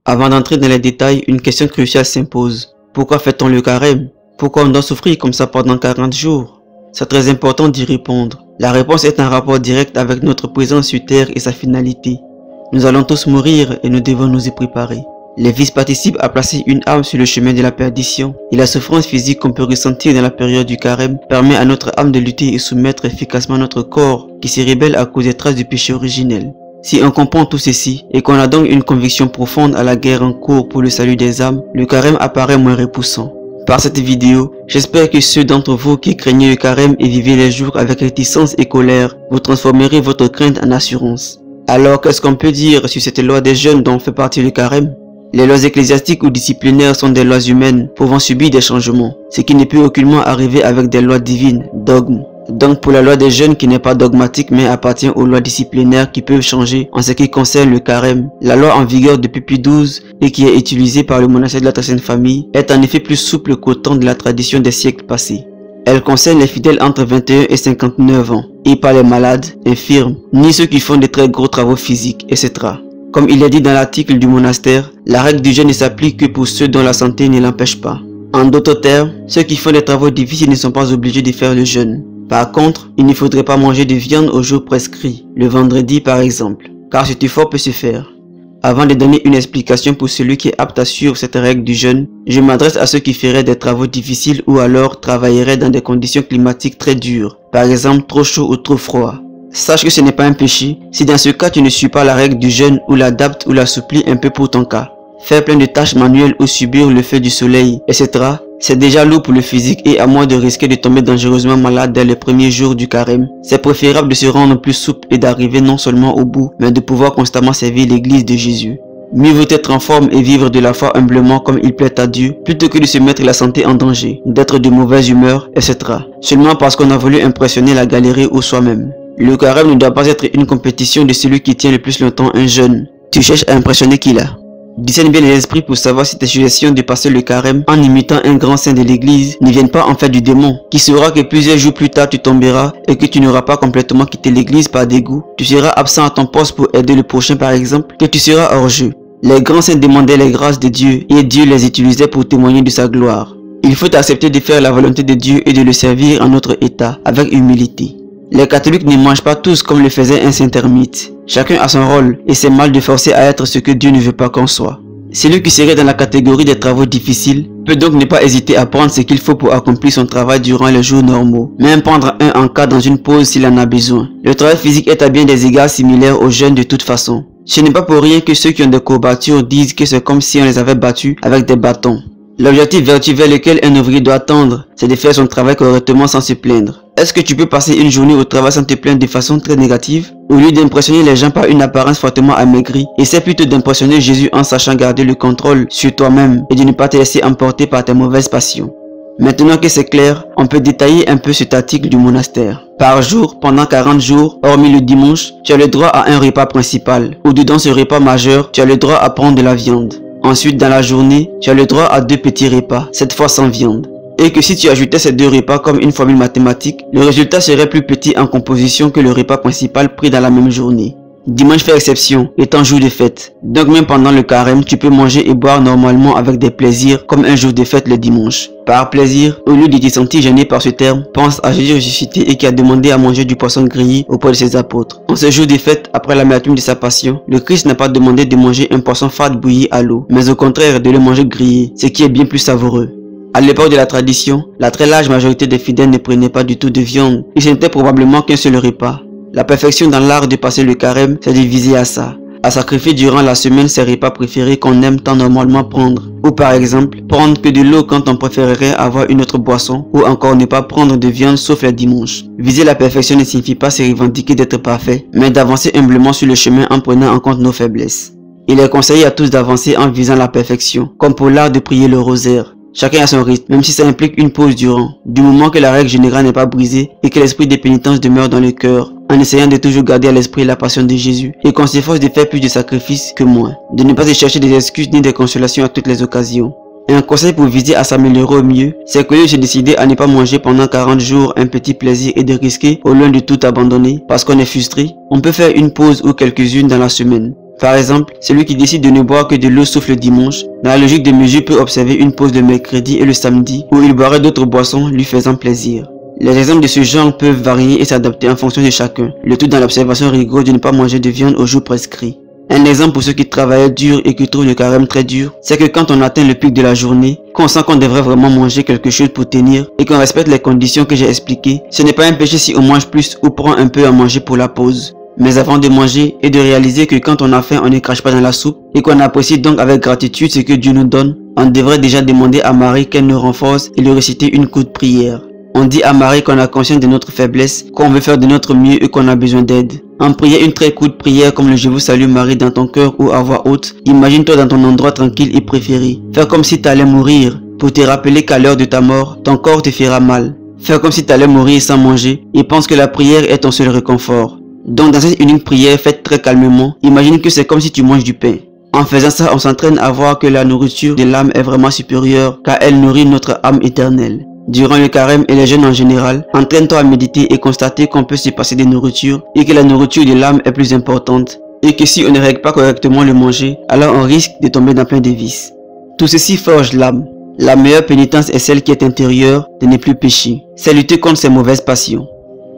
Avant d'entrer dans les détails, une question cruciale s'impose. Pourquoi fait-on le carême? Pourquoi on doit souffrir comme ça pendant 40 jours? C'est très important d'y répondre. La réponse est un rapport direct avec notre présence sur terre et sa finalité. Nous allons tous mourir et nous devons nous y préparer. Les vices participent à placer une âme sur le chemin de la perdition, et la souffrance physique qu'on peut ressentir dans la période du carême permet à notre âme de lutter et soumettre efficacement notre corps qui se rebelle à cause des traces du péché originel. Si on comprend tout ceci et qu'on a donc une conviction profonde à la guerre en cours pour le salut des âmes, le carême apparaît moins repoussant. Par cette vidéo, j'espère que ceux d'entre vous qui craignez le carême et vivez les jours avec réticence et colère, vous transformerez votre crainte en assurance. Alors qu'est-ce qu'on peut dire sur cette loi des jeûnes dont fait partie le carême? Les lois ecclésiastiques ou disciplinaires sont des lois humaines pouvant subir des changements, ce qui ne peut aucunement arriver avec des lois divines, dogmes. Donc pour la loi des jeûnes qui n'est pas dogmatique mais appartient aux lois disciplinaires qui peuvent changer en ce qui concerne le carême, la loi en vigueur depuis Pie XII et qui est utilisée par le monastère de la Très Sainte Famille est en effet plus souple qu'au temps de la tradition des siècles passés. Elle concerne les fidèles entre 21 et 59 ans, et pas les malades, infirmes, ni ceux qui font de très gros travaux physiques, etc. Comme il est dit dans l'article du monastère, la règle du jeûne ne s'applique que pour ceux dont la santé ne l'empêche pas. En d'autres termes, ceux qui font des travaux difficiles ne sont pas obligés de faire le jeûne. Par contre, il ne faudrait pas manger de viande au jour prescrit, le vendredi par exemple, car cet effort peut se faire. Avant de donner une explication pour celui qui est apte à suivre cette règle du jeûne, je m'adresse à ceux qui feraient des travaux difficiles ou alors travailleraient dans des conditions climatiques très dures, par exemple trop chaud ou trop froid. Sache que ce n'est pas un péché si dans ce cas tu ne suis pas la règle du jeûne ou l'adaptes ou l'assouplis un peu pour ton cas. Faire plein de tâches manuelles ou subir le feu du soleil, etc. c'est déjà lourd pour le physique et à moins de risquer de tomber dangereusement malade dès les premiers jours du carême, c'est préférable de se rendre plus souple et d'arriver non seulement au bout, mais de pouvoir constamment servir l'église de Jésus. Mieux vaut être en forme et vivre de la foi humblement comme il plaît à Dieu, plutôt que de se mettre la santé en danger, d'être de mauvaise humeur, etc. Seulement parce qu'on a voulu impressionner la galerie ou soi-même. Le carême ne doit pas être une compétition de celui qui tient le plus longtemps un jeûne. Tu cherches à impressionner qui là? Discerne bien les esprits pour savoir si tes suggestions de passer le carême en imitant un grand saint de l'église ne viennent pas en fait du démon, qui saura que plusieurs jours plus tard tu tomberas et que tu n'auras pas complètement quitté l'église par dégoût. Tu seras absent à ton poste pour aider le prochain par exemple, que tu seras hors jeu. Les grands saints demandaient les grâces de Dieu et Dieu les utilisait pour témoigner de sa gloire. Il faut accepter de faire la volonté de Dieu et de le servir en notre état, avec humilité. Les catholiques ne mangent pas tous comme le faisait un saint ermite. Chacun a son rôle et c'est mal de forcer à être ce que Dieu ne veut pas qu'on soit. Celui qui serait dans la catégorie des travaux difficiles peut donc ne pas hésiter à prendre ce qu'il faut pour accomplir son travail durant les jours normaux, même prendre un en cas dans une pause s'il en a besoin. Le travail physique est à bien des égards similaire aux jeûnes de toute façon. Ce n'est pas pour rien que ceux qui ont des courbatures disent que c'est comme si on les avait battus avec des bâtons. L'objectif vertueux vers lequel un ouvrier doit tendre, c'est de faire son travail correctement sans se plaindre. Est-ce que tu peux passer une journée au travail sans te plaindre de façon très négative? Au lieu d'impressionner les gens par une apparence fortement amaigrie, essaie plutôt d'impressionner Jésus en sachant garder le contrôle sur toi-même et de ne pas te laisser emporter par tes mauvaises passions. Maintenant que c'est clair, on peut détailler un peu cet article du monastère. Par jour, pendant 40 jours, hormis le dimanche, tu as le droit à un repas principal, ou dedans ce repas majeur, tu as le droit à prendre de la viande. Ensuite, dans la journée, tu as le droit à 2 petits repas, cette fois sans viande. Et que si tu ajoutais ces 2 repas comme une formule mathématique, le résultat serait plus petit en composition que le repas principal pris dans la même journée. Dimanche fait exception, étant jour de fête. Donc même pendant le carême, tu peux manger et boire normalement avec des plaisirs comme un jour de fête le dimanche. Par plaisir, au lieu de te sentir gêné par ce terme, pense à Jésus ressuscité et qui a demandé à manger du poisson grillé auprès de ses apôtres. En ce jour de fête, après l'amertume de sa passion, le Christ n'a pas demandé de manger un poisson fade bouilli à l'eau, mais au contraire de le manger grillé, ce qui est bien plus savoureux. À l'époque de la tradition, la très large majorité des fidèles ne prenaient pas du tout de viande, et ce n'était probablement qu'un seul repas. La perfection dans l'art de passer le carême, c'est de viser à ça, à sacrifier durant la semaine ses repas préférés qu'on aime tant normalement prendre, ou par exemple, prendre que de l'eau quand on préférerait avoir une autre boisson, ou encore ne pas prendre de viande sauf les dimanches. Viser la perfection ne signifie pas se revendiquer d'être parfait, mais d'avancer humblement sur le chemin en prenant en compte nos faiblesses. Il est conseillé à tous d'avancer en visant la perfection, comme pour l'art de prier le rosaire. Chacun a son rythme, même si ça implique une pause durant, du moment que la règle générale n'est pas brisée et que l'esprit de pénitence demeure dans le cœur, en essayant de toujours garder à l'esprit la passion de Jésus et qu'on s'efforce de faire plus de sacrifices que moins, de ne pas y chercher des excuses ni des consolations à toutes les occasions. Un conseil pour viser à s'améliorer au mieux, c'est que j'ai décidé à ne pas manger pendant 40 jours un petit plaisir et de risquer au lieu de tout abandonner parce qu'on est frustré. On peut faire une pause ou quelques-unes dans la semaine. Par exemple, celui qui décide de ne boire que de l'eau sauf le dimanche, dans la logique des mesures peut observer une pause le mercredi et le samedi où il boirait d'autres boissons lui faisant plaisir. Les exemples de ce genre peuvent varier et s'adapter en fonction de chacun, le tout dans l'observation rigoureuse de ne pas manger de viande au jour prescrit. Un exemple pour ceux qui travaillent dur et qui trouvent le carême très dur, c'est que quand on atteint le pic de la journée, qu'on sent qu'on devrait vraiment manger quelque chose pour tenir et qu'on respecte les conditions que j'ai expliquées, ce n'est pas un péché si on mange plus ou prend un peu à manger pour la pause. Mais avant de manger et de réaliser que quand on a faim, on ne crache pas dans la soupe et qu'on apprécie donc avec gratitude ce que Dieu nous donne, on devrait déjà demander à Marie qu'elle nous renforce et lui réciter une courte prière. On dit à Marie qu'on a conscience de notre faiblesse, qu'on veut faire de notre mieux et qu'on a besoin d'aide. En prier une très courte prière comme le Je vous salue Marie dans ton cœur ou à voix haute, imagine-toi dans ton endroit tranquille et préféré. Faire comme si tu allais mourir, pour te rappeler qu'à l'heure de ta mort, ton corps te fera mal. Faire comme si tu allais mourir sans manger et pense que la prière est ton seul réconfort. Donc dans cette unique prière faite très calmement, imagine que c'est comme si tu manges du pain. En faisant ça, on s'entraîne à voir que la nourriture de l'âme est vraiment supérieure car elle nourrit notre âme éternelle. Durant le carême et les jeûnes en général, entraîne-toi à méditer et constater qu'on peut se passer de nourriture et que la nourriture de l'âme est plus importante. Et que si on ne règle pas correctement le manger, alors on risque de tomber dans plein de vices. Tout ceci forge l'âme. La meilleure pénitence est celle qui est intérieure, de ne plus pécher. C'est lutter contre ses mauvaises passions.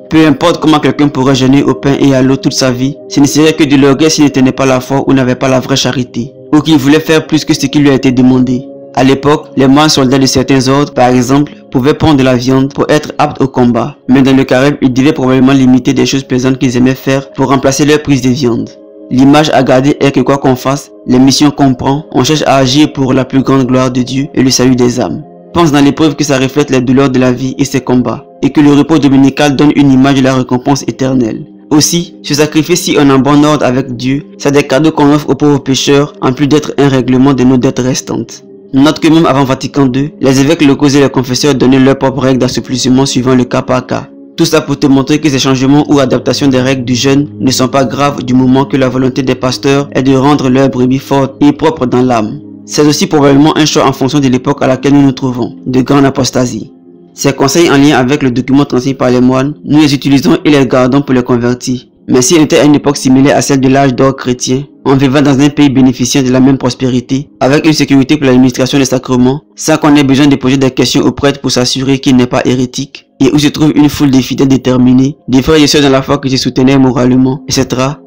Peu importe comment quelqu'un pourrait jeûner au pain et à l'eau toute sa vie, ce ne serait que de l'orgueil s'il ne tenait pas la foi ou n'avait pas la vraie charité, ou qu'il voulait faire plus que ce qui lui a été demandé. À l'époque, les moines soldats de certains ordres, par exemple, pouvaient prendre de la viande pour être aptes au combat, mais dans le carême, ils devaient probablement limiter des choses plaisantes qu'ils aimaient faire pour remplacer leur prise de viande. L'image à garder est que quoi qu'on fasse, les missions qu'on prend, on cherche à agir pour la plus grande gloire de Dieu et le salut des âmes. Pense dans l'épreuve que ça reflète les douleurs de la vie et ses combats, et que le repos dominical donne une image de la récompense éternelle. Aussi, se sacrifier si on est en bon ordre avec Dieu, c'est des cadeaux qu'on offre aux pauvres pécheurs, en plus d'être un règlement de nos dettes restantes. Note que même avant Vatican II, les évêques locaux et les confesseurs donnaient leurs propres règles d'assouplissement suivant le cas par cas. Tout ça pour te montrer que ces changements ou adaptations des règles du jeûne ne sont pas graves du moment que la volonté des pasteurs est de rendre leurs brebis fortes et propres dans l'âme. C'est aussi probablement un choix en fonction de l'époque à laquelle nous nous trouvons, de grande apostasie. Ces conseils en lien avec le document transmis par les moines, nous les utilisons et les gardons pour les convertis. Mais si on était à une époque similaire à celle de l'âge d'or chrétien, on vivait dans un pays bénéficiant de la même prospérité, avec une sécurité pour l'administration des sacrements, sans qu'on ait besoin de poser des questions aux prêtres pour s'assurer qu'il n'est pas hérétique, et où se trouve une foule de fidèles déterminés, des frères et sœurs dans la foi qui se soutenaient moralement, etc.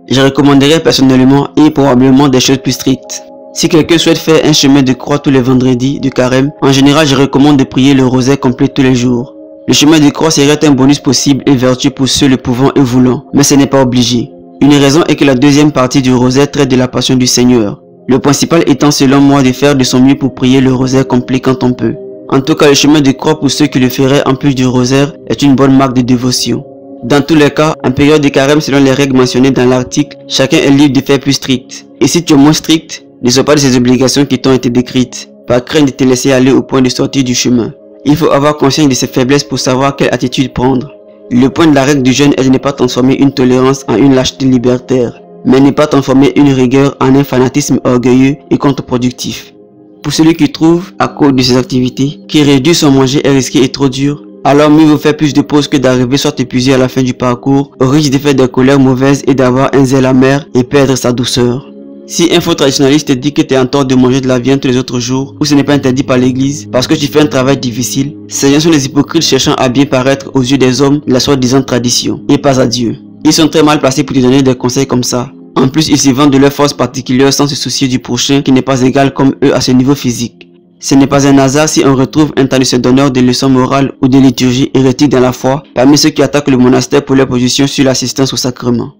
Je recommanderais personnellement et probablement des choses plus strictes. Si quelqu'un souhaite faire un chemin de croix tous les vendredis de carême, en général je recommande de prier le rosaire complet tous les jours. Le chemin de croix serait un bonus possible et vertueux pour ceux le pouvant et voulant, mais ce n'est pas obligé. Une raison est que la deuxième partie du rosaire traite de la passion du Seigneur. Le principal étant selon moi de faire de son mieux pour prier le rosaire complet quand on peut. En tout cas, le chemin de croix pour ceux qui le feraient en plus du rosaire est une bonne marque de dévotion. Dans tous les cas, en période de carême selon les règles mentionnées dans l'article, chacun est libre de faire plus strict. Et si tu es moins strict, ne sois pas de ces obligations qui t'ont été décrites, par crainte de te laisser aller au point de sortir du chemin. Il faut avoir conscience de ses faiblesses pour savoir quelle attitude prendre. Le point de la règle du jeûne est de ne pas transformer une tolérance en une lâcheté libertaire, mais ne pas transformer une rigueur en un fanatisme orgueilleux et contre-productif. Pour celui qui trouve, à cause de ses activités, que réduire son manger est risqué et trop dur, alors mieux vaut faire plus de pauses que d'arriver soit épuisé à la fin du parcours, au risque de faire des colères mauvaises et d'avoir un zèle amer et perdre sa douceur. Si un faux traditionnaliste te dit que tu es en tort de manger de la viande tous les autres jours, ou ce n'est pas interdit par l'église, parce que tu fais un travail difficile, ces gens sont les hypocrites cherchant à bien paraître aux yeux des hommes de la soi-disant tradition, et pas à Dieu. Ils sont très mal placés pour te donner des conseils comme ça. En plus, ils se vendent de leur force particulière sans se soucier du prochain qui n'est pas égal comme eux à ce niveau physique. Ce n'est pas un hasard si on retrouve un tas de ces donneurs de leçons morales ou de liturgie hérétique dans la foi, parmi ceux qui attaquent le monastère pour leur position sur l'assistance au sacrement.